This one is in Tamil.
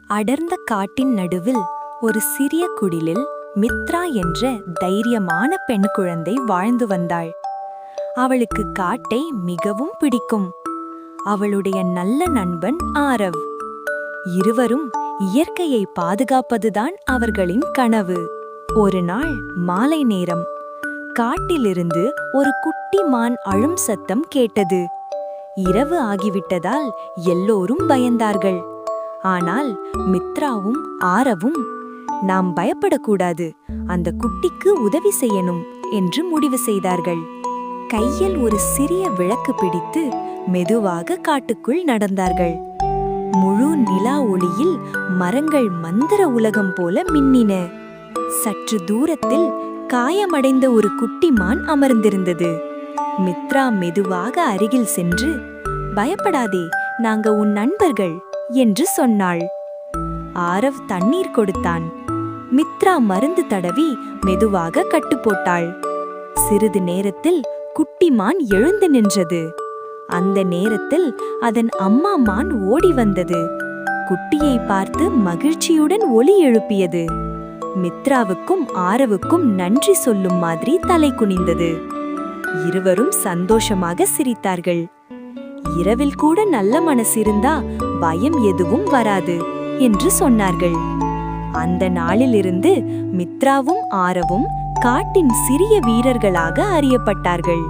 அடர்ந்த காட்டின் நடுவில் ஒரு சிறிய குடிலில் மித்ரா என்ற தைரியமான பெண் குழந்தை வாழ்ந்து வந்தாள். அவளுக்கு காட்டை மிகவும் பிடிக்கும். அவளுடைய நல்ல நண்பன் ஆரவ். இருவரும் இயற்கையை பாதுகாப்பதுதான் அவர்களின் கனவு. ஒரு நாள் மாலை நேரம் காட்டிலிருந்து ஒரு குட்டி மான் அழும் சத்தம் கேட்டது. இரவு ஆகிவிட்டதால் எல்லோரும் பயந்தார்கள். ஆனால் மித்ராவும் ஆரவும் நாம் பயப்படக்கூடாது, அந்த குட்டிக்கு உதவி செய்யணும் என்று முடிவு செய்தார்கள். கையில் ஒரு சிறிய விளக்கு பிடித்து மெதுவாக காட்டுக்குள் நடந்தார்கள். முழு நிலா ஒளியில் மரங்கள் மந்திர உலகம் போல மின்னின. சற்று தூரத்தில் காயமடைந்த ஒரு குட்டி மான் அமர்ந்திருந்தது. மித்ரா மெதுவாக அருகில் சென்று, பயப்படாதே, நாங்க உன் நண்பர்கள் என்று சொன்னாள். ஆரவ் தண்ணீர் கொடுத்தான். மித்ரா மருந்து தடவி மெதுவாக கட்டு போட்டாள். சிறிது நேரத்தில் குட்டி மான் எழுந்து நின்றது. அந்த நேரத்தில் அதன் அம்மா மான் ஓடி வந்தது. குட்டியை பார்த்து மகிழ்ச்சியுடன் ஒலி எழுப்பியது. மித்ராவுக்கும் ஆரவுக்கும் நன்றி சொல்லும் மாதிரி தலை குனிந்தது. இருவரும் சந்தோஷமாக சிரித்தார்கள். இரவில் கூட நல்ல மனசிருந்தா பயம் எதுவும் வராது என்று சொன்னார்கள். அந்த நாளிலிருந்து மித்ராவும் ஆரவும் காட்டின் சிறிய வீரர்களாக அறியப்பட்டார்கள்.